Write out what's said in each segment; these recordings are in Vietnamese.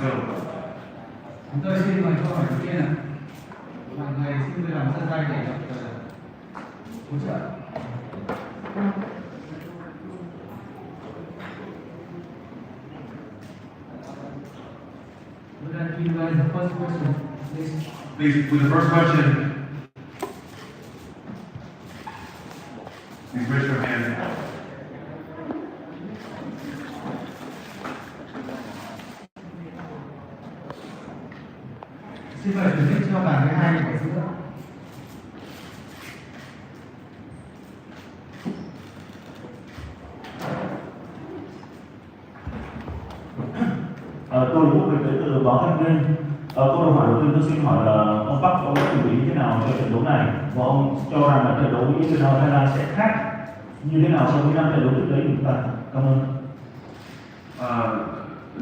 go. Chúng tôi xin mời câu hỏi đầu tiên ạ. Mọi người xin vui lòng giơ tay để đọc hỗ trợ. Would that be the first question, please? Please, with the first question, please raise your hand. Xin mời chủ tịch cho bàn thứ hai của giữa. Tôi Vũ Việt đến từ báo Các Chuyên. Câu hỏi đầu tiên tôi xin hỏi là ông Bắc, ông đã chuẩn bị thế nào cho trận đấu này và ông cho rằng là trận đấu với U23 Thái Lan sẽ khác như thế nào so với 5 trận đấu trước đấy của chúng ta? Cảm ơn.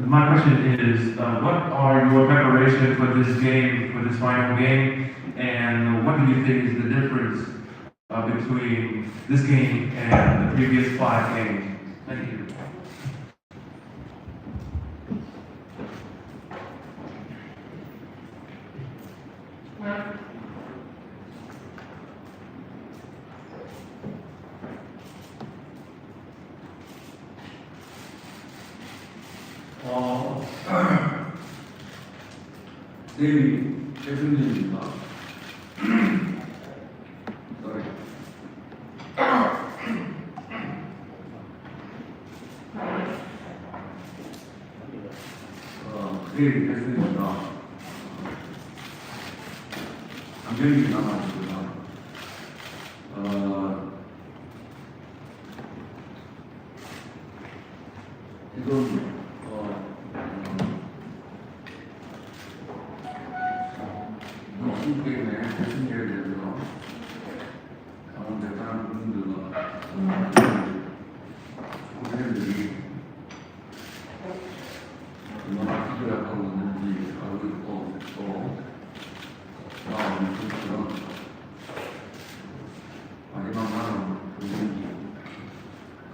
My question is, what are your preparations for this game, for this final game, and what do you think is the difference between this game and the previous 5 games? Thank you. 네, 대승진입니다. 네, 대승입니다. 안경이 남았습니다. 지금 이 게임의 대승리에 대해서 대단한 분들과 고생들이 얼마나 기도약하고 있는지 알고 있고 또 마음이 그런 마지막 나는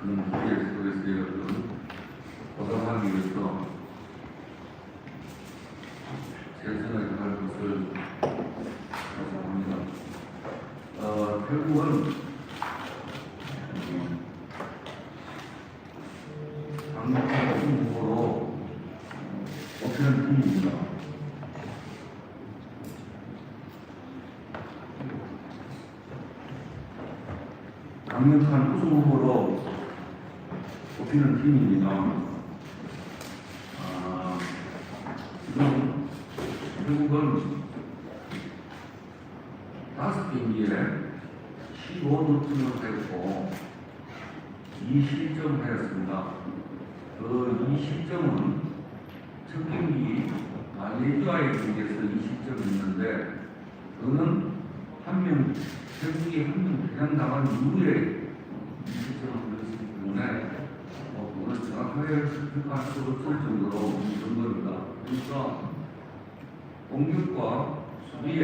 그런 무리의 속에서 벗어나기 위해서 최선을 다할 것을 합니다. 결국은 강력한 후보로 뽑히는 팀입니다. 강력한 우승 후보로 뽑히는 팀입니다. 지금 결국은 5경기에 15득점을 했고 2실점을 했습니다. 그 2실점은 첫 경기 말레이시아의 경기에서 2실점을 했는데 그는 결국에 한 명 그냥 나간 이후에 2실점을 했기 때문에 그걸 정확하게 설득할 수 없을 정도로 이런 겁니다. 그러니까 공격과 수비에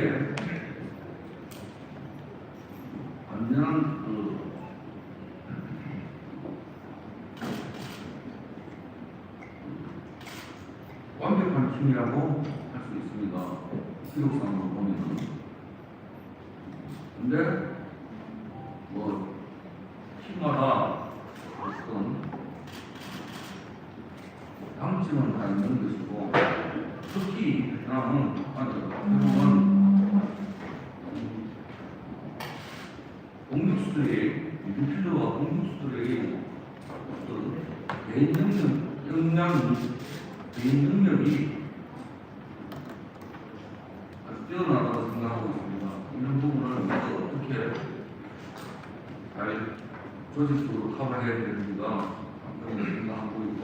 완전한 완벽한 팀이라고 할 수 있습니다. 기록상으로 보면은. 근데 팀마다 어떤 장점은 다 있는 것이고 특히 베트남은 공격수들의 미드필더와 공격수들의 개인 능력이 아주 뛰어나다고 생각하고 있습니다. 이런 부분을 어떻게 잘 조직적으로 커버해야 됩니다. 그런 생각하고 있고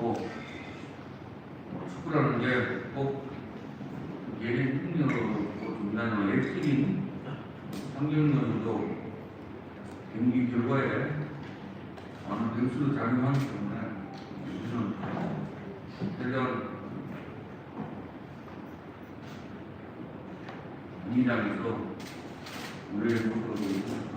축구라는 게 꼭 개인 능력으로 중요한 액티인 상경력도 경기 결과에 많은 변수를 작용하기 때문에 우리는 대전 이장에서 우리의 모습을 보여주고 있습니다.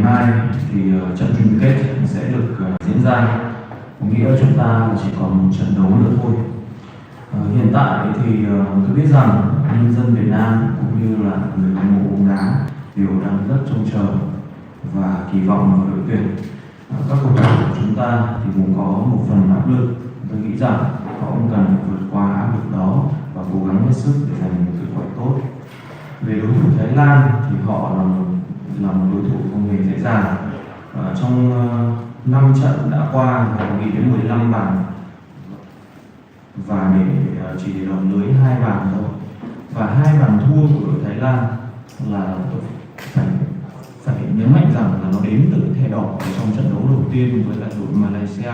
mai thì trận chung kết sẽ được diễn ra, nghĩa chúng ta chỉ còn một trận đấu nữa thôi. Hiện tại thì tôi biết rằng nhân dân Việt Nam cũng như là người hâm mộ bóng đá đều đang rất trông chờ và kỳ vọng vào đội tuyển. Các cầu thủ của chúng ta thì cũng có một phần áp lực. Tôi nghĩ rằng họ cũng cần vượt qua áp lực đó và cố gắng hết sức để giành một kết quả tốt. Về đối thủ Thái Lan thì họ là một đối thủ không hề dễ dàng. Trong 5 trận đã qua họ ghi đến 15 bàn và chỉ để lọt lưới 2 bàn thôi. Và 2 bàn thua của đội Thái Lan là phải nhấn mạnh rằng là nó đến từ thẻ đỏ ở trong trận đấu đầu tiên với lại đội Malaysia.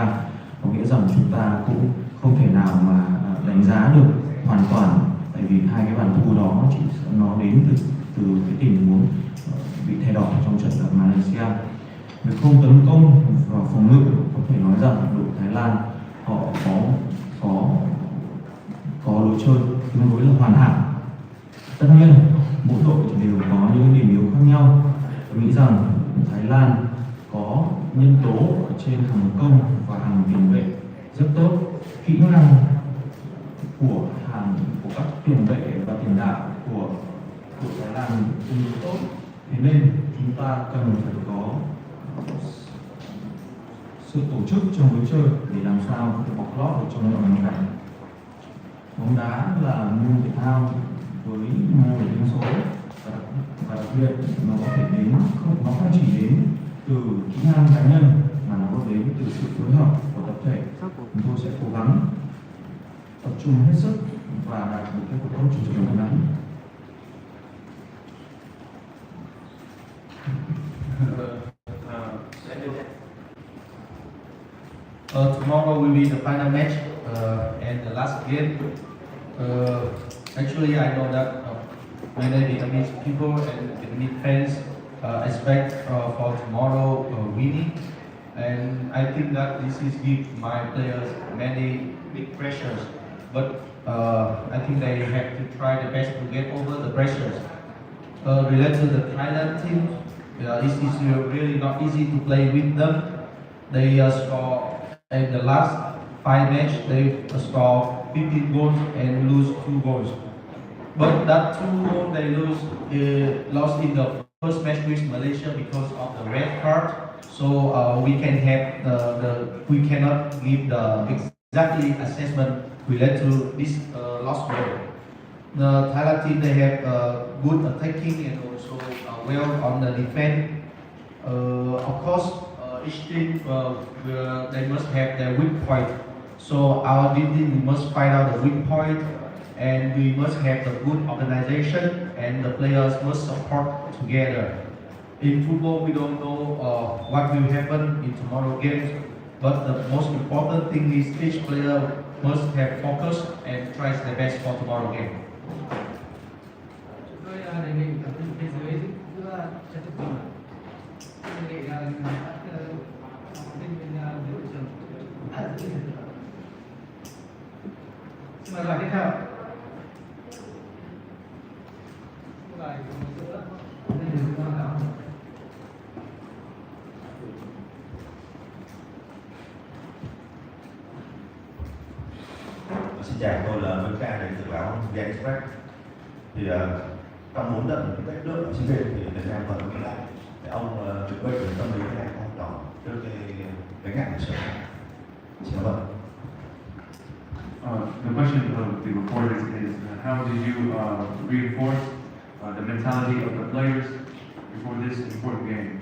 Có nghĩa rằng chúng ta cũng không thể nào mà đánh giá được hoàn toàn, tại vì 2 cái bàn thua đó nó đến từ cái tình huống bị thẻ đỏ trong trận gặp Malaysia. Về không tấn công và phòng ngự, có thể nói rằng đội Thái Lan họ có lối chơi tương đối là hoàn hảo. Tất nhiên mỗi đội đều có những điểm yếu khác nhau. Tôi nghĩ rằng Thái Lan có nhân tố ở trên hàng công và hàng tiền vệ rất tốt, kỹ năng của các tiền vệ và tiền đạo của Thái Lan tương đối tốt. Thế nên chúng ta cần phải có sự tổ chức trong lối chơi để làm sao có thể bộc lót được trong mọi hoàn cảnh. Bóng đá là môn thể thao với môn về đánh số và đặc biệt nó có thể nó không chỉ đến từ kỹ năng cá nhân mà nó có đến từ sự phối hợp của tập thể. Chúng tôi sẽ cố gắng tập trung hết sức và đạt được kết quả tốt trong trận đấu này. Tomorrow will be the final match and the last game. Actually, I know that many Vietnamese people and Vietnamese fans expect for tomorrow winning, and I think that this is give my players many big pressures. But I think they have to try their best to get over the pressures. Related to the Thailand team, it is really not easy to play with them. They score in the last 5 matches. They score 15 goals and lose 2 goals. But that 2 goals they lost in the first match with Malaysia because of the red card. So we cannot give the exactly assessment related to this lost goal. The Thailand team, they have good attacking and also well on the defense. Of course, each team they must have their weak point. So our team must find out the weak point, and we must have the good organization, and the players must support together. In football, we don't know what will happen in tomorrow games, but the most important thing is each player must have focus and try their best for tomorrow game. Tôi đề nghị cả thế giới giữa trận chung chung đề nghị các bên đội trưởng xin mời bài tiếp theo. Bài giữa Xin chào, tôi là VK đến từ báo VnExpress. Thì trong 4 trận cách nước ở SEA Games thì Việt Nam vẫn ghi lại. Để ông chuẩn bị tâm lý thế nào an toàn trước cái gánh nặng lịch sử. Xin cảm ơn. The question of the reporters is how did you reinforce the mentality of the players before this important game?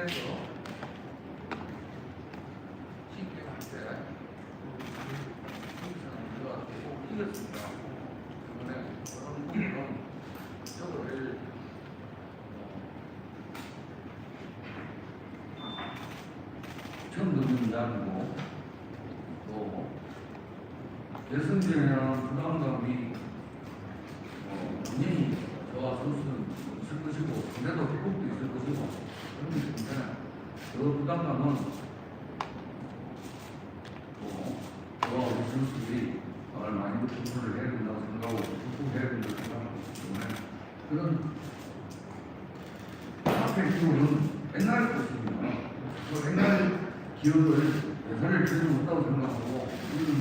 해서 쉽게 갈 때 우리가 꼭 이겼습니다. 때문에 그런 부분은 저거를 처음 듣는 단어고 또 결승전에는 부담감이 분명히 저와 선수는 있을 것이고 그래도 기복도 있을 것이고 그런 게 괜찮아요. 그 부담감은 저와 우리 선수들이 많이 공부를 해야 된다고 생각하고 극복해야 된다고 생각하기 때문에 그런 앞에 기록은 옛날 것입니다. 그 옛날 기억을 예산을 주지 못하고 생각하고 우리는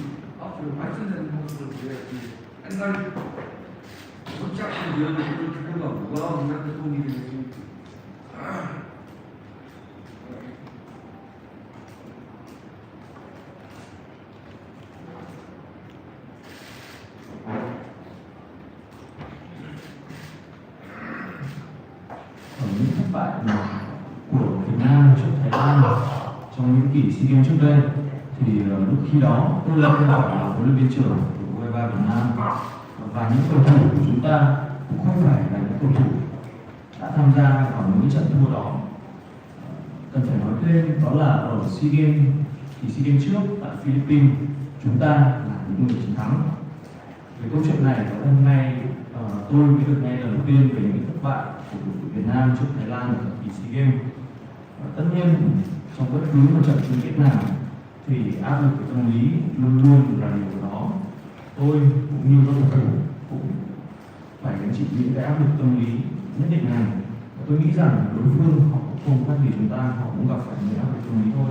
앞으로 발전되는 모습을 보여야지 옛날 깜짝한 기억을 기록가 뭐가 우리한테 도움이 되겠습니까? Những thất bại của Việt Nam trước Thái Lan trong những kỳ SEA Games trước đây thì lúc khi đó tôi là huấn luyện viên trưởng của U23 Việt Nam và những cầu thủ của chúng ta cũng không phải là những cầu thủ đã tham gia vào những trận thua đó. Cần phải nói thêm đó là ở SEA Games kỳ SEA Games trước tại Philippines chúng ta là những người chiến thắng. Về câu chuyện này và hôm nay tôi mới được nghe lần đầu tiên về những thất bại của đội tuyển Việt Nam trước Thái Lan ở kỳ SEA Games. Tất nhiên trong bất cứ một trận chung kết nào thì áp lực về tâm lý luôn luôn là điều đó. Tôi cũng như các cầu thủ cũng phải gánh chịu những cái áp lực tâm lý nhất định này. Và tôi nghĩ rằng đối phương họ cũng không khác gì chúng ta, họ cũng gặp phải những áp lực tâm lý thôi.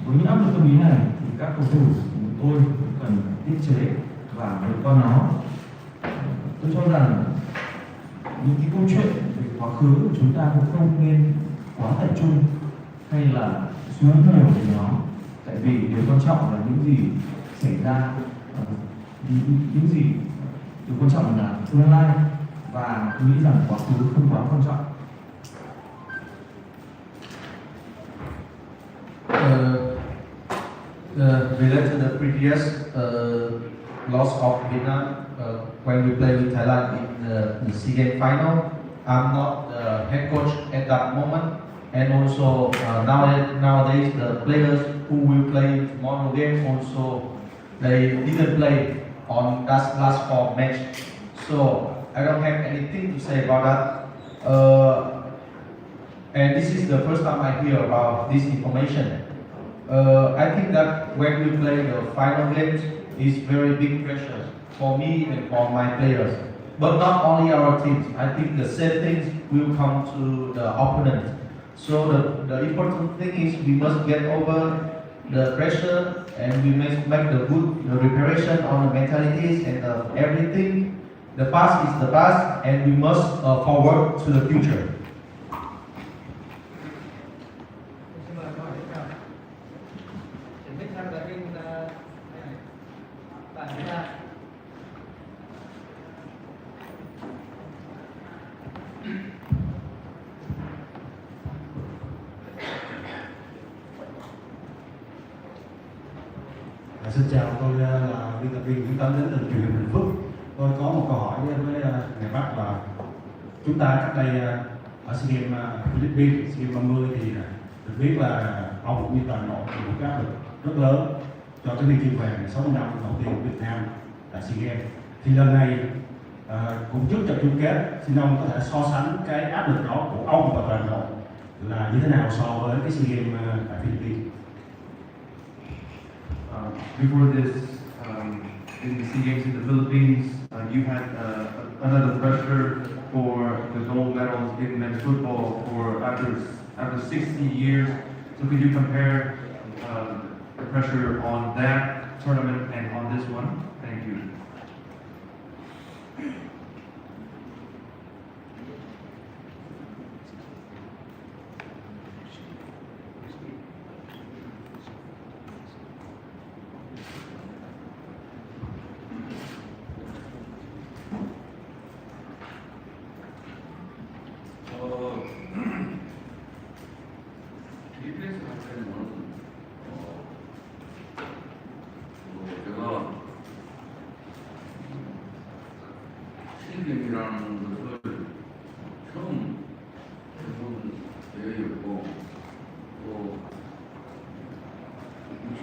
Với những áp lực tâm lý này thì các cầu thủ của tôi cũng cần tiết chế và vượt qua nó. Tôi cho rằng những cái câu chuyện về quá khứ của chúng ta cũng không nên quá tập trung hay là suy nghĩ nhiều về nó, tại vì điều quan trọng là những gì xảy ra, những gì điều quan trọng là tương lai, và tôi nghĩ rằng quá khứ không quá quan trọng. Related to the previous loss of Vietnam when we played with Thailand in the SEA Games final, I'm not the head coach at that moment, and also nowadays the players who will play tomorrow game also they didn't play on that last 4 match, so I don't have anything to say about that. And this is the first time I hear about this information. I think that when we play the final games, it's very big pressure for me and for my players. But not only our teams. I think the same things will come to the opponent. So the important thing is we must get over the pressure and we must make the reparation on the mentalities and everything. The past is the past and we must forward to the future. Xin mời câu hỏi tiếp theo. Chuyển tiếp sang là bên bạn chúng ta. Xin chào, tôi là biên tập viên Nguyễn Tấn đến từ truyền hình Bình Phước. Tôi có một câu hỏi với ngày Bắc là chúng ta cách đây ở SEA Games Philippines, SEA Games 30 thì được biết là ông cũng như toàn bộ một cái áp lực rất lớn cho cái huy chương vàng 60 năm đầu tiên của Việt Nam tại SEA Games. Thì lần này cũng trước trận chung kết, xin ông có thể so sánh cái áp lực đó của ông và toàn bộ là như thế nào so với cái SEA Games tại Philippines? Before this, in the SEA Games in the Philippines, you had another pressure for the gold medals in men's football for after 60 years. So could you compare the pressure on that tournament and on this one? Thank you.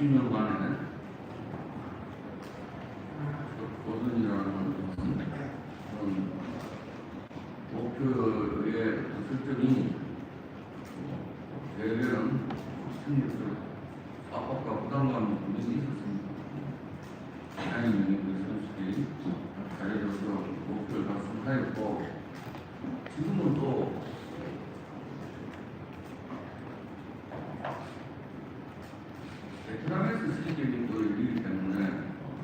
20년 만에 도전이라는 그런 목표의 설정이 대개는 승리를 압박과 부담감이 있었습니다. 다행히 우리 선수들이 잘해줘서 목표를 달성하였고 지금은 또 베트남에서 시기적인 걸 이기기 때문에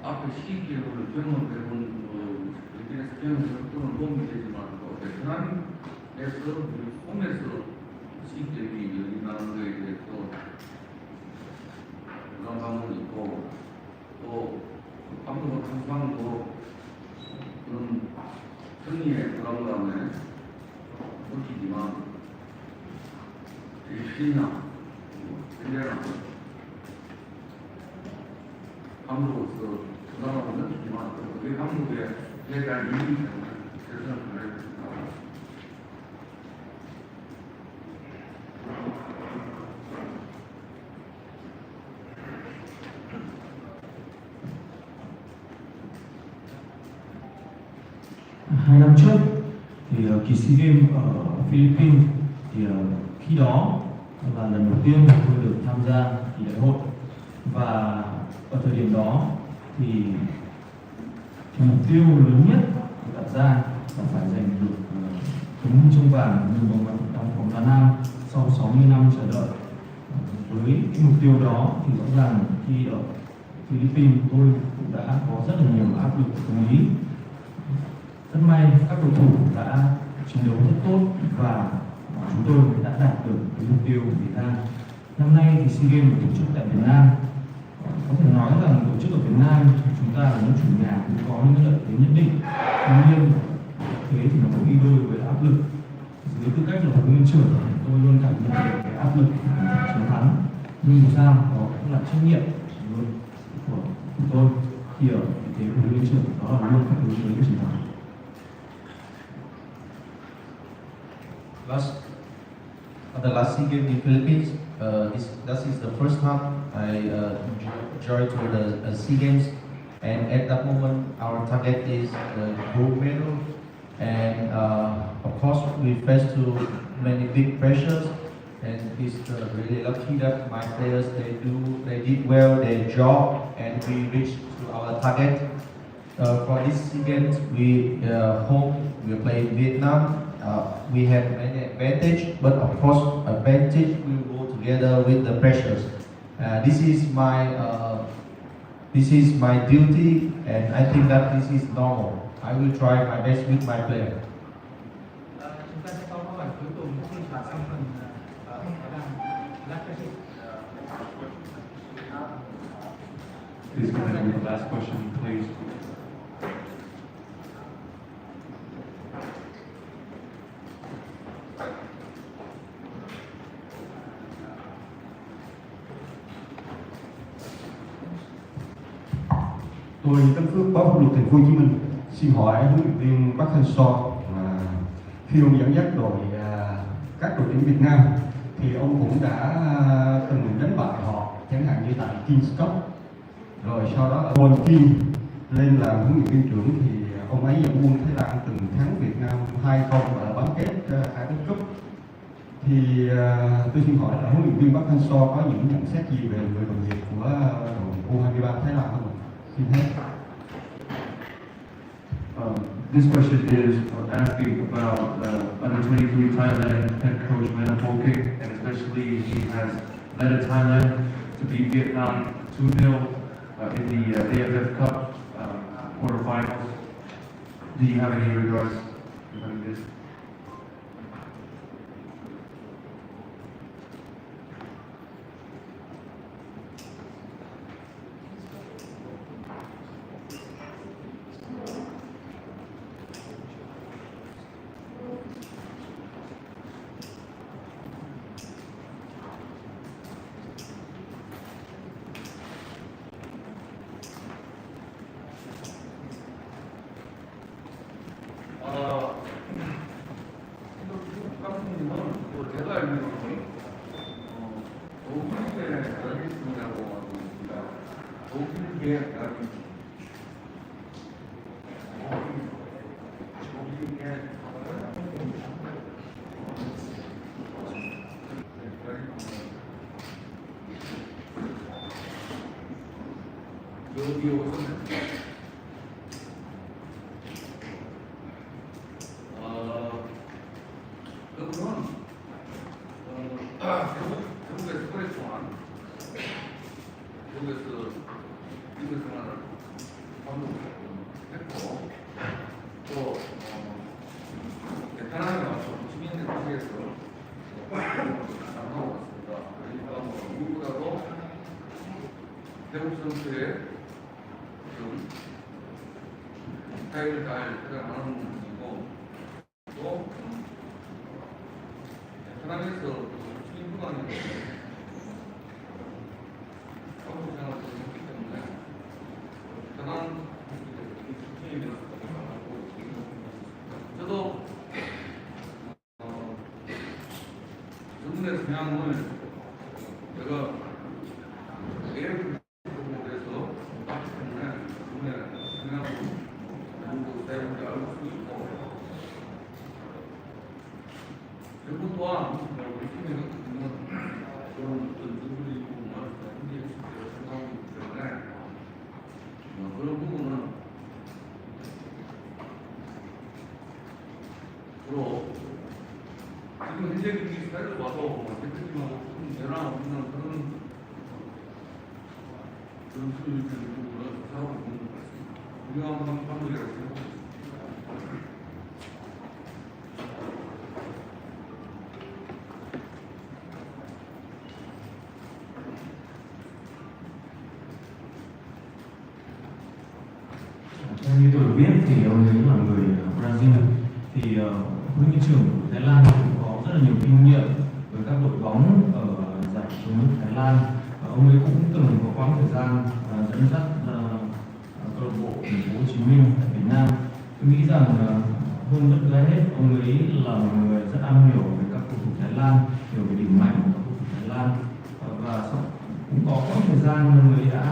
앞에 시기적으로 경험해본 여기에서 경험해본 것들은 도움이 되지만 또 베트남에서 홈에서 시기적인 열린다는 거에 대해서 부담감은 있고 또 앞으로 항상 그런 승리의 불안감에 느끼지만 신이나 신뢰나 감독으로서 부담감을 느끼지만 그 감독의 대한 이유이기 때문에 최선을 다하겠습니다. Hai năm trước thì kỳ SEA Games ở Philippines thì khi đó là lần đầu tiên tôi được tham gia kỳ đại hội, và ở thời điểm đó thì mục tiêu lớn nhất được đặt ra là phải giành được tấm huy chương vàng trong bóng đá nam sau 60 năm chờ đợi. Với cái mục tiêu đó thì rõ ràng khi ở Philippines tôi cũng đã có rất là nhiều áp lực của tâm lý. Rất may các cầu thủ đã chiến đấu rất tốt và chúng tôi đã đạt được cái mục tiêu đề ra. Năm nay thì SEA Games được tổ chức tại Việt Nam. Có thể nói rằng tổ chức ở Việt Nam chúng ta là những chủ nhà cũng có những lợi thế nhất định. Tuy nhiên thế thì nó cũng đi đôi với áp lực. Dưới tư cách là huấn luyện viên trưởng, tôi luôn cảm nhận được cái áp lực của chiến thắng. Nhưng dù sao đó cũng là trách nhiệm luôn của tôi khi ở vị thế của huấn luyện viên trưởng, đó là luôn phải hướng tới cái chiến thắng. The last SEA Games in Philippines, this is the first time I joined to the SEA Games, and at that moment our target is the gold medal, and of course we faced to many big pressures, and it's really lucky that my players they did well their job, and we reached to our target. For this SEA Games we home we play in Vietnam. We have many advantage, but of course advantage will go together with the pressures. This is my duty, and I think that this is normal. I will try my best with my player. Chúng ta sẽ có câu hỏi cuối cùng trước khi chuyển sang phần last question. Please go ahead with the last question, please. Tôi Tân Phước, báo pháp luật Thành phố Hồ Chí Minh, xin hỏi huấn luyện viên Park Hang-seo là khi ông dẫn dắt các đội tuyển Việt Nam thì ông cũng đã từng đánh bại họ, chẳng hạn như tại Kings Cup, rồi sau đó ở World Team lên làm huấn luyện viên trưởng thì ông ấy dẫn quân Thái Lan từng thắng Việt Nam 2-0 ở bán kết TRspodC. Thì tôi xin hỏi là huấn luyện viên Park Hang-seo có những nhận xét gì về người đồng nghiệp của đội U23 Thái Lan không ạ? Xin hết. This question is asking about U23 Thailand head coach Van and especially he has led Thailand to beat Vietnam 2-0 in the AFF Cup quarterfinals. Do you have any regards regarding this? 제가 알기로는 독일에 알겠습니다고 이게 여기 오셨네. 그러면 태국에서 오랫동안 태국에서 미국 생활을 했고 또 베트남에 와서 주민들 사이에서 나눠 왔습니다. 그러니까 누구보다도 태국 선수의 스타일을 잘 표현하는 분이고 또 베트남에서 주민분한테 한국 생활을 했기 때문에 베트남 주민이라고 저도 저분의 성향을 제가 AF 부분에서 봤기 때문에 저분의 성향을 누구 사용인지 알고 수 있고 그리고 또한 우리 팀에 있는 그런 누구들이 부분을 굉장히 생각하고 있기 때문에 그런 부분은 주로 지금 현재 경기 스타일을 봐도 대표팀하고 좀 변화없는 그런 수준의 부분을 사고 있는 것 같습니다. 중요한 방법이라고 생각합니다. Theo như tôi được biết thì ông ấy là người Brazil, thì huấn luyện viên trưởng của Thái Lan cũng có rất là nhiều kinh nghiệm với các đội bóng ở giải chung Thái Lan. Ông ấy cũng từng có quãng thời gian dẫn dắt câu lạc bộ thành phố Hồ Chí Minh tại Việt Nam. Tôi nghĩ rằng hơn bất cứ ai hết, ông ấy là một người rất am hiểu về các cầu thủ Thái Lan, hiểu về điểm mạnh của các cầu thủ Thái Lan, và cũng có quãng thời gian ông ấy đã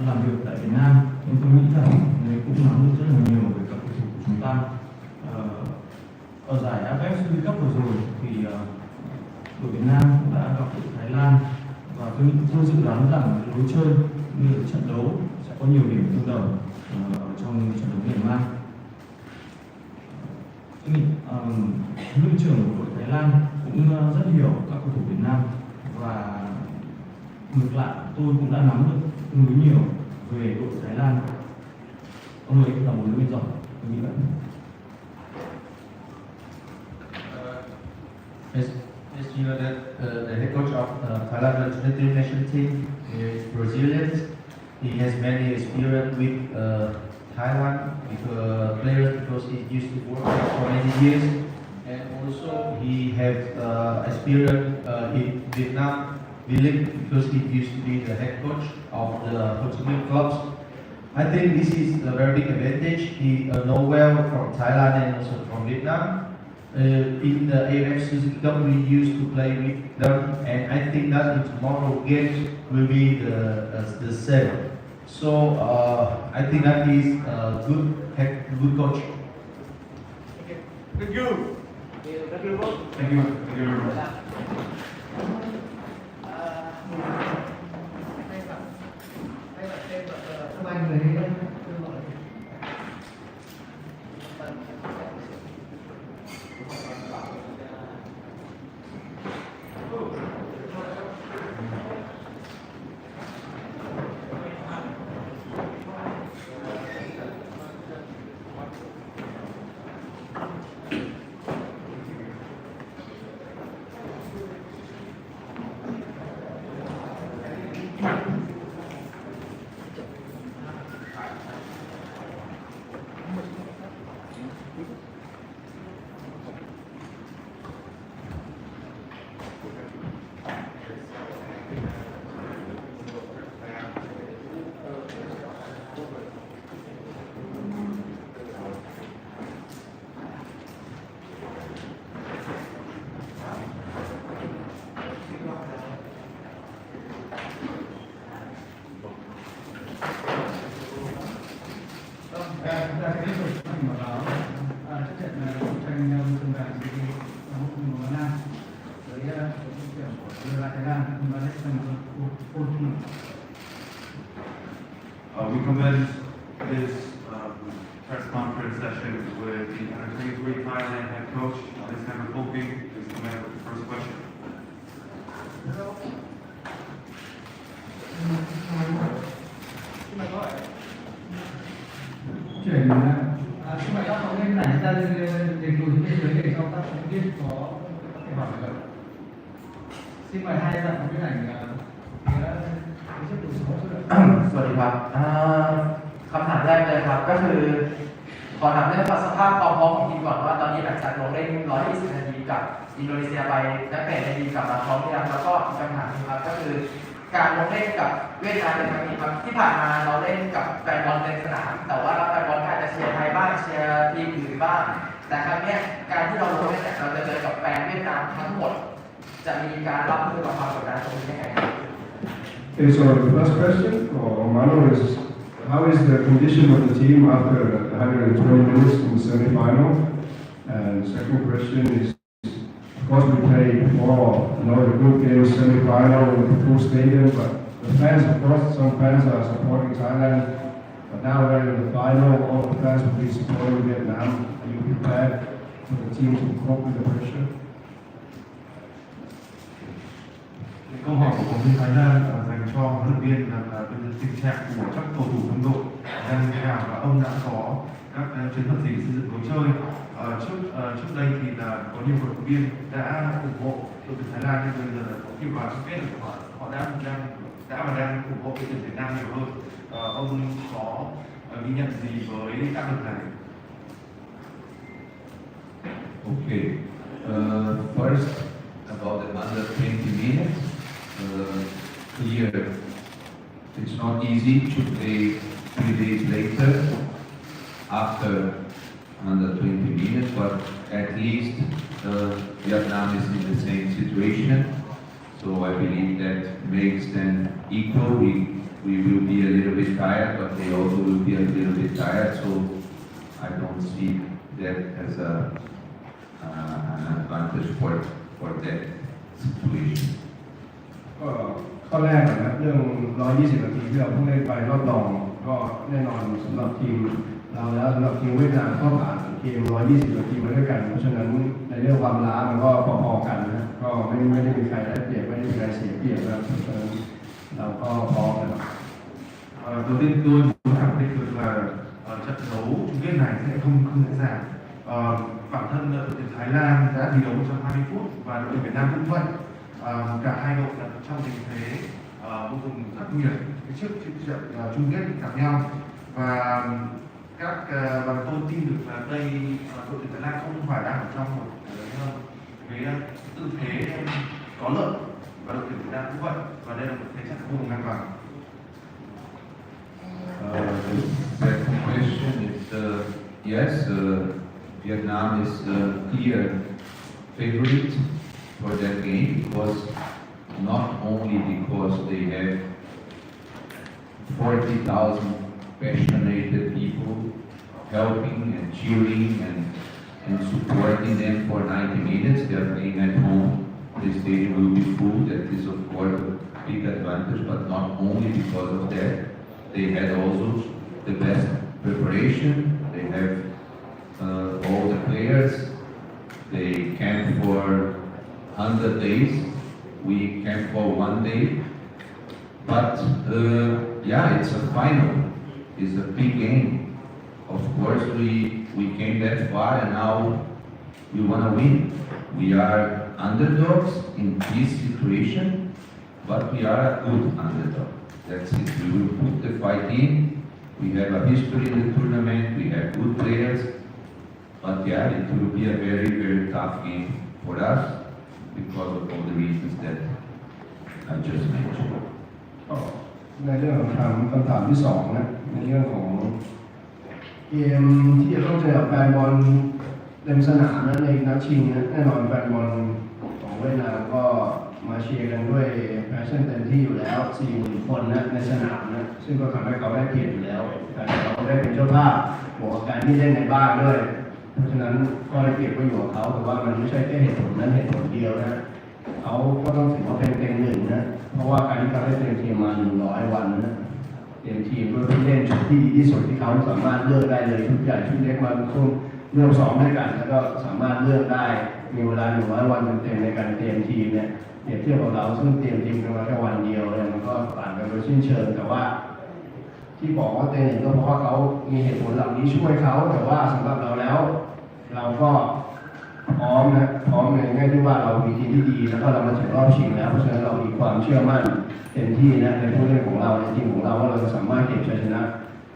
làm việc tại Việt Nam, nên tôi nghĩ rằng ông ấy cũng nắm được rất là nhiều về các cầu thủ của chúng ta. Ở giải AFF Suzuki Cup vừa rồi thì đội Việt Nam cũng đã gặp đội Thái Lan, và tôi dự đoán rằng lối chơi như là trận đấu sẽ có nhiều điểm tương đồng trong trận đấu ngày mai. Tôi nghĩ huấn luyện trưởng của đội Thái Lan cũng rất hiểu các cầu thủ Việt Nam, và ngược lại tôi cũng đã nắm được tương đối nhiều về đội Thái Lan. Ông ấy là một huấn luyện viên giỏi, tôi nghĩ vậy. As you know that the head coach of Thailand U23 national team is Brazilian. He has many experience with Thailand with players because he used to work there for many years, and also he has experience in Vietnam because he used to be the head coach of the Ho Chi Minh clubs. I think this is a very big advantage. He knows well from Thailand and also from Vietnam. In the AFF Suzuki Cup, we used to play with them, and I think that in tomorrow games will be the same. So I think that is a good coach. Thank you. Thank you. Thank you very much. Các anh lấy U23 Thái Lan in the next 14. We commence this press conference session with the U23 Thailand head coach, TRspod. Please come in with the first question. Chuyển xin mời các phóng viên này chúng ta lên lùi bên dưới để cho các phóng viên có thể hỏi được. Xin mời hai bạn phóng viên ảnh trước đủ số chưa được. สวัสดีครับคำถามแรกเลยครับก็คือขอถามเรื่องสภาพความพร้อมของทีมก่อนว่าตอนนี้หลังจากลงเล่น120 นาทีกับอินโดนีเซียไปนักเตะในทีมกลับมาพร้อมหรือยังแล้วก็อีกคำถามนึงครับก็คือการลงเล่นกับเวียดนามในครั้งนี้ครับที่ผ่านมาเราเล่นกับแฟนบอลเต็มสนามแต่ว่าแฟนบอลอาจจะเชียร์ไทยบ้างเชียร์ทีมอื่นบ้างแต่ครั้งนี้การที่เราลงเล่นเนี่ยเราจะเจอกับแฟนเวียดนามทั้งหมดจะมีการรับมือกับความกดดันตรงนี้ยังไงครับ Okay, so the first question for Manu is, how is the condition of the team after 120 minutes in the semi-final? And the second question is, of course we played before, the group game semi-final with the full stadium, but the fans, of course, some fans are supporting Thailand, but now we're in the final, all the fans will be supporting Vietnam. Are you prepared for the team to cope with the pressure? Câu hỏi của phóng viên Thái Lan dành cho huấn luyện viên là tình trạng của các cầu thủ đồng đội đang như thế nào và ông đã có các chiến thuật gì xây dựng lối chơi. Trước đây thì là có nhiều huấn luyện viên đã ủng hộ đội tuyển Thái Lan nhưng bây giờ có nhiều vào chung kết họ đã và đang ủng hộ đội tuyển Việt Nam nhiều hơn. Ông có ghi nhận gì với áp lực này? Okay. First, about the under 20 minutes. Clear. It's not easy to play 3 days later after under 20 minutes, but at least Vietnam is in the same situation. So I believe that makes them equal. We will be a little bit tired, but they also will be a little bit tired. So I don't see that as an advantage for that situation. ก็ข้อแรกนะครับเรื่อง 120 นาทีที่เราเพิ่งเล่นไปรอบรองก็แน่นอนสำหรับทีมเราแล้วสำหรับทีมเวียดนามก็ผ่านเกม 120 นาทีมาด้วยกันเพราะฉะนั้นในเรื่องความล้ามันก็พอๆกันนะก็ไม่ได้มีใครได้เปรียบไม่ได้มีใครเสียเปรียบนะครับเพราะฉะนั้นเราก็พร้อมนะครับ Đầu tiên tôi muốn khẳng định được là trận đấu chung kết này sẽ không dễ dàng. Bản thân đội tuyển Thái Lan đã thi đấu 120 phút và đội tuyển Việt Nam cũng vậy. Cả hai đội là trong tình thế vô cùng khắc nghiệt trước trận chung kết gặp nhau và tôi tin được là đây đội tuyển Thái Lan không phải đang ở trong một cái tư thế có lợi và đội tuyển Việt Nam cũng vậy và đây là một thế trận vô cùng ngang bằng. The second question is yes, Vietnam is a clear favorite for that game because not only because they have 40,000 passionate people helping and cheering and supporting them for 90 minutes. They are playing at home. The stadium will be full. That is of course a big advantage, but not only because of that. They had also the best preparation. They have all the players. They camp for 100 days. We camp for 1 day. But yeah, it's a final. It's a big game. Of course, we came that far and now we want to win. We are underdogs in this situation, but we are a good underdog. That's it. We will put the fight in. We have a history in the tournament. We have good players. But yeah, it will be a very, very tough game for us because of all the reasons that I just mentioned. ในเรื่องของคำถามที่สองนะในเรื่องของเกมที่จะต้องเจอกับแฟนบอลเต็มสนามนะในนัดชิงนะแน่นอนแฟนบอลของเวียดนามก็มาเชียร์กันด้วยแพชชั่นเต็มที่อยู่แล้ว 40,000 คนนะในสนามนะซึ่งก็ทำให้เขาได้เปรียบอยู่แล้วแต่เขาได้เป็นเจ้าภาพบวกกับการที่เล่นในบ้านด้วยเพราะฉะนั้นก็ได้เปรียบก็อยู่กับเขาแต่ว่ามันไม่ใช่แค่เหตุผลนั้นเหตุผลเดียวนะ เขาก็ต้องถือว่าเป็นเต็งหนึ่งนะเพราะว่าการที่เขาได้เตรียมทีมมา100 วันนะเตรียมทีมเพื่อเล่นชุดที่ดีที่สุดที่เขาสามารถเลือกได้เลยชุดใหญ่ชุดเล็กมาช่วงเริ่มซ้อมด้วยกันแล้วก็สามารถเลือกได้มีเวลา100 วันเต็มๆในการเตรียมทีมเนี่ยเปรียบเทียบกับเราซึ่งเตรียมทีมกันมาแค่วันเดียวเนี่ยมันก็ต่างกันโดยสิ้นเชิงแต่ว่าที่บอกว่าเต็งหนึ่งก็เพราะว่าเขามีเหตุผลเหล่านี้ช่วยเขาแต่ว่าสำหรับเราแล้วเราก็พร้อมนะพร้อมในแง่ที่ว่าเรามีทีมที่ดีแล้วก็เรามาถึงรอบชิงแล้วเพราะฉะนั้นเรามีความเชื่อมั่นเต็มที่นะในผู้เล่นของเราในทีมของเราว่าเราจะสามารถเก็บชัยชนะ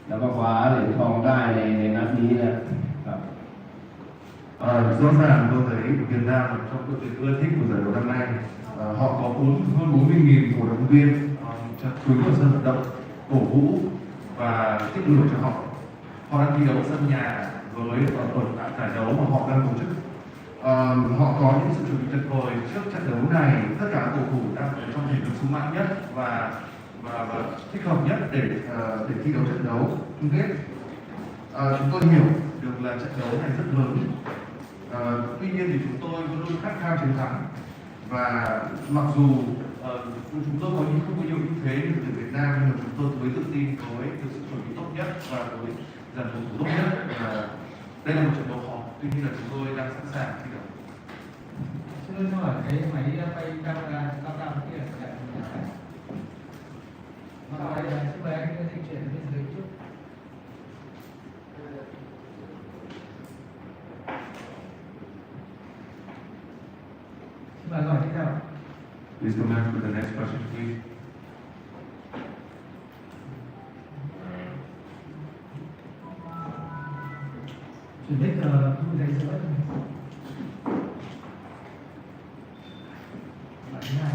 แล้วก็คว้าเหรียญทองได้ในนัดนี้นะครับ. Rõ ràng tôi thấy Việt Nam trong đội tuyển ưa thích của giải đấu năm nay, họ có hơn 40.000 cổ động viên xuống ở sân vận động cổ vũ và tích lũy cho họ. Họ đang thi đấu sân nhà với ở giải đấu mà họ đang tổ chức. Họ có những sự chuẩn bị tuyệt vời trước trận đấu này. Tất cả cầu thủ đang ở trong thể lực sung mãn nhất và thích hợp nhất để thi đấu trận đấu chung kết. Chúng tôi hiểu được là trận đấu này rất lớn. Tuy nhiên thì chúng tôi vẫn luôn khát khao chiến thắng và mặc dù chúng tôi không có nhiều ưu thế như tuyển Việt Nam nhưng mà chúng tôi với tự tin với sự chuẩn bị tốt nhất và với dàn cầu thủ tốt nhất và đây là một trận đấu khó. Tuy nhiên là chúng tôi đang sẵn sàng thi đấu. Xin lỗi cái máy quay camera cao kia là xin mời anh di chuyển bên dưới chút. Xin mời hỏi tiếp theo. Please come back for the next question, please. Chuyển đến thu giấy sữa. Bạn thứ hai.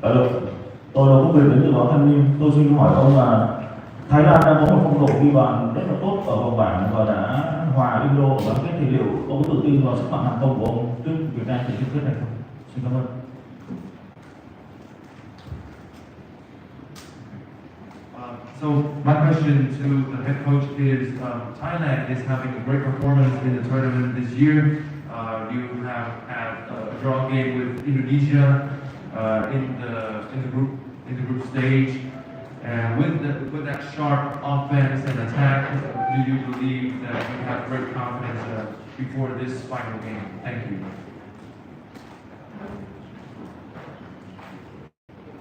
Alo, tôi là Quốc Việt đến từ báo Thanh Niên. Tôi xin hỏi ông là Thái Lan đang có một phong độ ghi bàn rất là tốt ở vòng bảng và đã hòa Indo ở bán kết, thì liệu ông có tự tin vào sức mạnh hàng công của ông trước Việt Nam tại chung kết này không? Xin cảm ơn. So my question to the head coach is, Thailand is having a great performance in the tournament this year. You have had a draw game with Indonesia in the group stage, and with that sharp offense and attack, do you believe that you have great confidence before this final game? Thank you.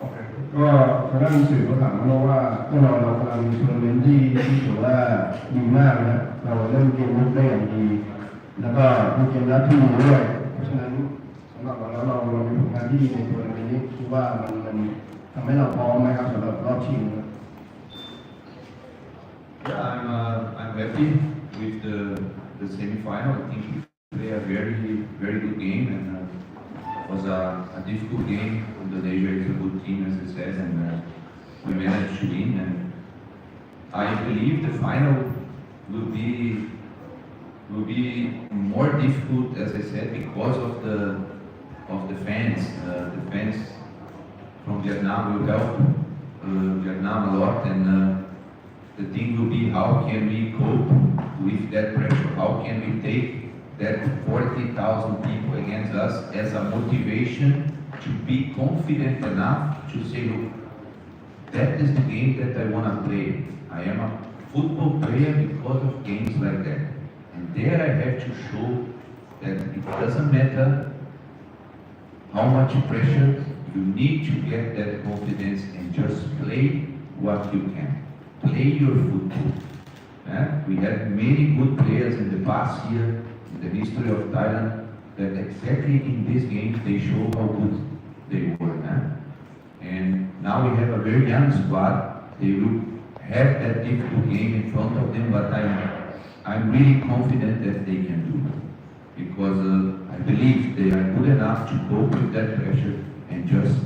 Okay. ก็ทางด้านสื่อเขาถามมาว่าแน่นอนเรากำลังมีทัวร์นาเมนต์ที่ถือว่าดีมากนะเราเล่นเกมลุกได้อย่างดีแล้วก็มีเกมรับที่ดีด้วยเพราะฉะนั้นสำหรับเราแล้วเรามีผลงานที่ดีในทัวร์นาเมนต์นี้คิดว่ามันทำให้เราพร้อมนะครับสำหรับรอบชิง Yeah, I'm happy with the semi-final. I think we played a very good game, and it was a difficult game. Indonesia is a good team, as it says, and we managed to win. And I believe the final will be more difficult, as I said, because of the fans. The fans from Vietnam will help Vietnam a lot, and the thing will be how can we cope with that pressure? How can we take that 40,000 people against us as a motivation to be confident enough to say, look, that is the game that I want to play. I am a football player because of games like that. And there I have to show that it doesn't matter how much pressure, you need to get that confidence and just play what you can. Play your football. We had many good players in the past year, in the history of Thailand, that exactly in these games they show how good they were. And now we have a very young squad. They will have that difficult game in front of them, but I'm really confident that they can do it. Because I believe they are good enough to cope with that pressure and just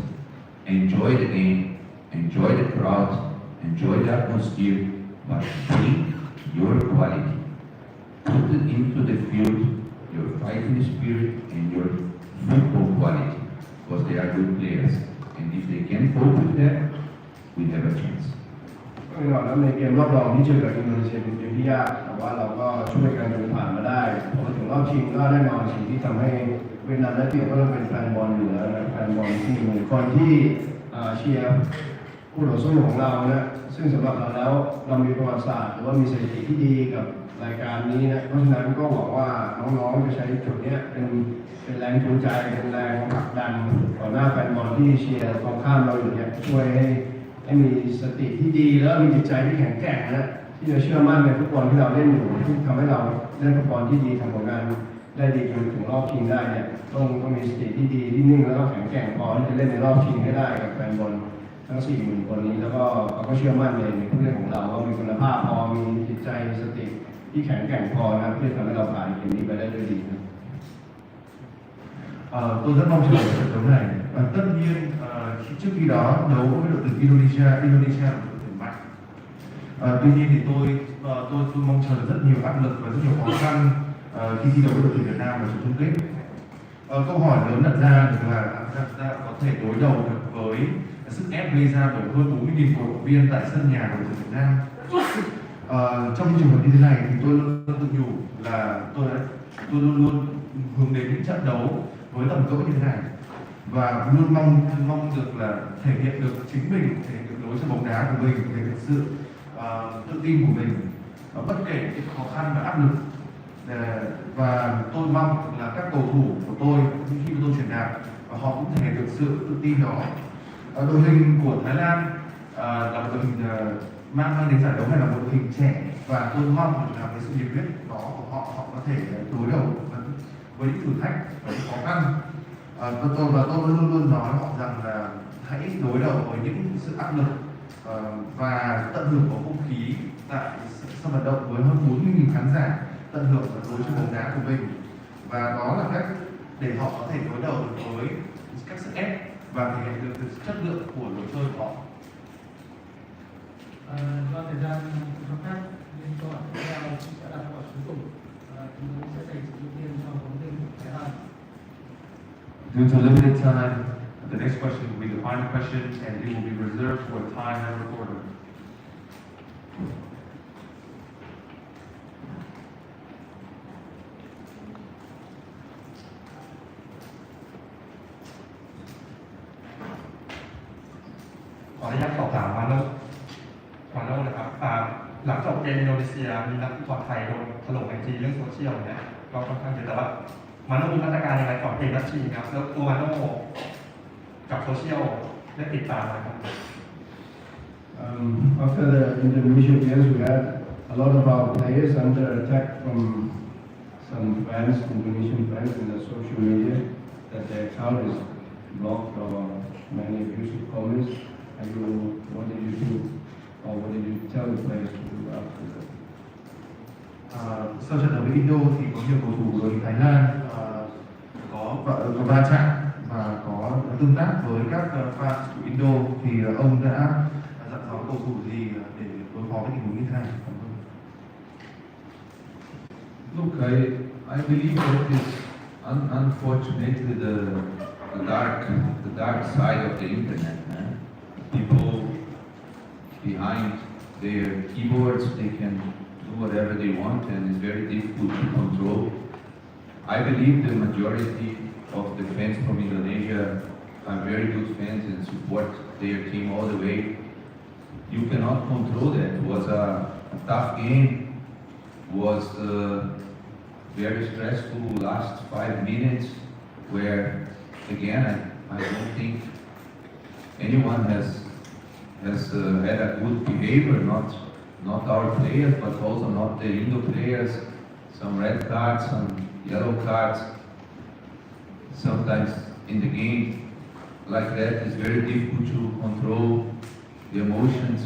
enjoy the game, enjoy the crowd, enjoy the atmosphere, but bring your quality. Put it into the field, your fighting spirit and your football quality. because they are good players. And if they can cope with that, we have a chance. แน่นอนแล้วในเกมรอบรองที่เจอกับอินโดนีเซียเป็นเกมที่ยากแต่ว่าเราก็ช่วยกันจนผ่านมาได้พอมาถึงรอบชิงก็แน่นอนสิ่งที่ทำให้เวียดนามได้เปรียบก็ต้องเป็นแฟนบอลอยู่แล้วนะแฟนบอลที่มีคนที่เชียร์คู่ต่อสู้ของเรานะซึ่งสำหรับเราแล้วเรามีประวัติศาสตร์หรือว่ามีสถิติที่ดีกับรายการนี้นะเพราะฉะนั้นก็หวังว่าน้องๆจะใช้จุดนี้เป็นแรงจูงใจเป็นแรงผลักดันต่อหน้าแฟนบอลที่เชียร์ตรงข้ามเราอยู่เนี่ยช่วยให้มีสติที่ดีแล้วมีจิตใจที่แข็งแกร่งนะที่จะเชื่อมั่นในฟุตบอลที่เราเล่นอยู่ที่ทำให้เราเล่นฟุตบอลที่ดีทำผลงานได้ดีจนถึงรอบชิงได้เนี่ยต้องมีสติที่ดีที่นิ่งแล้วก็แข็งแกร่งพอที่จะเล่นในรอบชิงให้ได้กับแฟนบอลทั้ง 40,000 คนนี้แล้วก็เราก็เชื่อมั่นในผู้เล่นของเราว่ามีคุณภาพพอมีจิตใจมีสติที่แข็งแกร่งพอนะเพื่อทำให้เราผ่านเกมนี้ไปได้ด้วยดีนะ Tôi rất mong chờ trận đấu này. Tất nhiên trước khi đó đấu với đội tuyển Indonesia là một đội tuyển mạnh. Tuy nhiên thì tôi mong chờ rất nhiều áp lực và rất nhiều khó khăn khi thi đấu với đội tuyển Việt Nam ở trận chung kết. Câu hỏi lớn đặt ra được là chúng ta có thể đối đầu được với sức ép gây ra bởi hơn 40.000 cổ động viên tại sân nhà của đội tuyển Việt Nam. Trong trường hợp như thế này thì tôi luôn tự nhủ là tôi luôn hướng đến những trận đấu với tầm cỡ như thế này và luôn mong được là thể hiện được chính mình, thể hiện được lối chơi bóng đá của mình, thể hiện sự tự tin của mình bất kể những khó khăn và áp lực. Và tôi mong là các cầu thủ của tôi khi tôi truyền đạt và họ cũng thể hiện được sự tự tin đó. Đội hình của Thái Lan là một đội hình mang đến giải đấu này là một đội hình trẻ và tôi mong là với sự nhiệt huyết đó của họ có thể đối đầu với những thử thách và những khó khăn. Tôi luôn nói họ rằng là hãy đối đầu với những sự áp lực và tận hưởng của không khí tại sân vận động với hơn 40.000 khán giả, tận hưởng lối chơi bóng đá của mình và đó là cách để họ có thể đối đầu được với các sức ép và thể hiện được chất lượng của lối chơi của họ. Do thời gian cho phép nên câu hỏi tiếp theo sẽ là câu hỏi cuối cùng. Chúng tôi sẽ dành sự ưu tiên cho huấn luyện viên Thái Lan. Due to limited time, the next question will be the final question and it will be reserved for a time and recorder. Có thể sổ thảoมาโน่นะครับหลังจบเกมอินโดนีเซียมีนักฟุตบอลไทยโดนถล่มไอจีเรื่องโซเชียลเนี่ยก็ค่อนข้างเยอะแต่ว่ามาโน่มีมาตรการยังไงก่อนเกมนัดชิงครับแล้วตัวมาโน่กับโซเชียลได้ติดตามไหมครับ After the Indonesian games, we had a lot of our players under attack from some fans, Indonesian fans, in the social media that their account is blocked or many abusive comments. What did you do, or what did you tell the players to do after that? Sau trận đấu với Indo thì có nhiều cầu thủ của đội Thái Lan có va chạm và có tương tác với các fans của Indo thì ông đã dặn dò cầu thủ gì để đối phó với tình huống như thế này? Look, I believe that is unfortunately the dark side of the internet. People behind their keyboards, they can do whatever they want and it's very difficult to control. I believe the majority of the fans from Indonesia are very good fans and support their team all the way. You cannot control that. It was a tough game. It was very stressful last 5 minutes where again I don't think anyone has had a good behavior, not our players, but also not the Indo players. Some red cards, some yellow cards. Sometimes in the game like that, it's very difficult to control the emotions.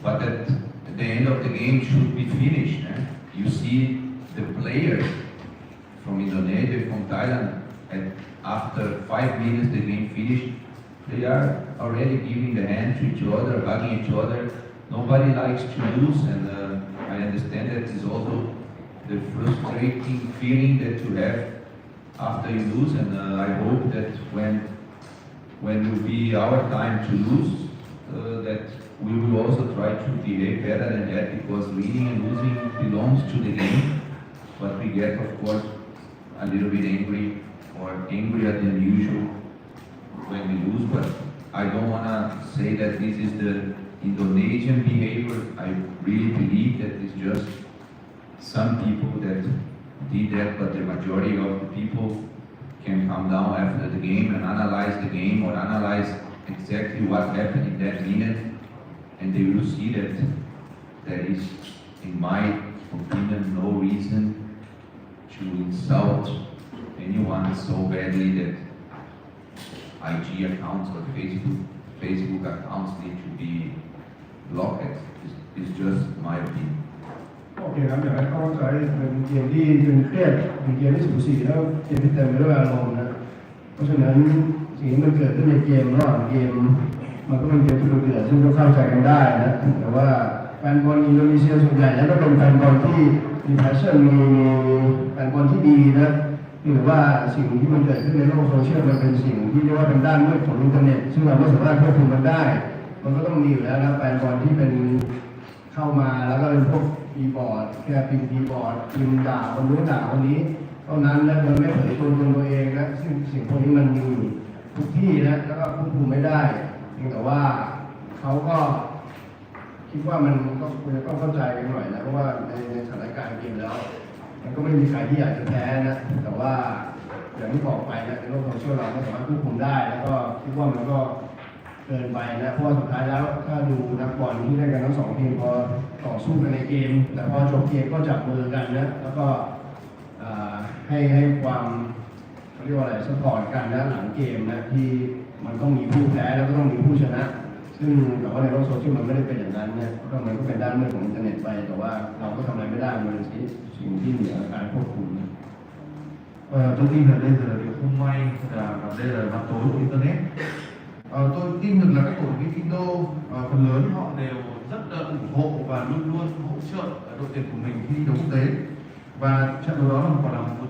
But at the end of the game should be finished. You see the players from Indonesia, from Thailand, after 5 minutes the game finished, they are already giving the hand to each other, hugging each other. Nobody likes to lose, and I understand that is also the frustrating feeling that you have after you lose, and I hope that when will be our time to lose, that we will also try to behave better than that, because winning and losing belongs to the game. But we get, of course, a little bit angry or angrier than usual when we lose. But I don't want to say that this is the Indonesian behavior. I really believe that it's just some people that did that, but the majority of the people can come down after the game and analyze the game or analyze exactly what happened in that minute, and they will see that there is, in my opinion, no reason to insult anyone so badly that IG accounts or Facebook accounts need to be blocked. It's just my opinion. โอเคครับอยากให้เข้าใจเป็นเกมที่ตึงเครียดเป็นเกมที่สูสีแล้วเกมที่เต็มไปด้วยอารมณ์นะเพราะฉะนั้นสิ่งที่มันเกิดขึ้นในเกมระหว่างเกมมันก็เป็นเกมที่ดุเดือดซึ่งก็เข้าใจกันได้นะแต่ว่าแฟนบอลอินโดนีเซียส่วนใหญ่แล้วก็เป็นแฟนบอลที่มีแพชชั่นมีแฟนบอลที่ดีนะหรือว่าสิ่งที่มันเกิดขึ้นในโลกโซเชียลมันเป็นสิ่งที่เรียกว่าเป็นด้านมืดของอินเทอร์เน็ตซึ่งเราไม่สามารถควบคุมมันได้มันก็ต้องมีอยู่แล้วนะแฟนบอลที่เป็นเข้ามาแล้วก็เป็นพวกคีย์บอร์ดแค่พิมพ์คีย์บอร์ดพิมพ์ด่าคนนู้นด่าคนนี้เท่านั้นนะมันไม่เผยตัวเองนะซึ่งสิ่งพวกนี้มันมีทุกที่นะแล้วก็ควบคุมไม่ได้เพียงแต่ว่าเขาก็คิดว่ามันก็ควรจะต้องเข้าใจกันหน่อยนะเพราะว่าในสถานการณ์เกมแล้วมันก็ไม่มีใครที่อยากจะแพ้นะแต่ว่าอย่างที่บอกไปนะในโลกโซเชียลเราไม่สามารถควบคุมได้แล้วก็คิดว่ามันก็เกินไปนะเพราะว่าสุดท้ายแล้วถ้าดูนักบอลที่เล่นกันทั้งสองทีมพอต่อสู้กันในเกมแต่พอจบเกมก็จับมือกันนะแล้วก็ให้ความเขาเรียกว่าอะไรซัพพอร์ตกันนะหลังเกมนะที่มันต้องมีผู้แพ้แล้วก็ต้องมีผู้ชนะซึ่งแต่ว่าในโลกโซเชียลมันไม่ได้เป็นอย่างนั้นนะก็มันก็เป็นด้านมืดของอินเทอร์เน็ตไปแต่ว่าเราก็ทำอะไรไม่ได้มันเป็นสิ่งที่เหนือการควบคุม Tôi tin là đây giờ là điều không may và đây là mặt tối của internet. Tôi tin được là các cổ động viên Indo phần lớn họ đều rất ủng hộ và luôn luôn hỗ trợ đội tuyển của mình khi đấu quốc tế, và trận đấu đó là một trận đấu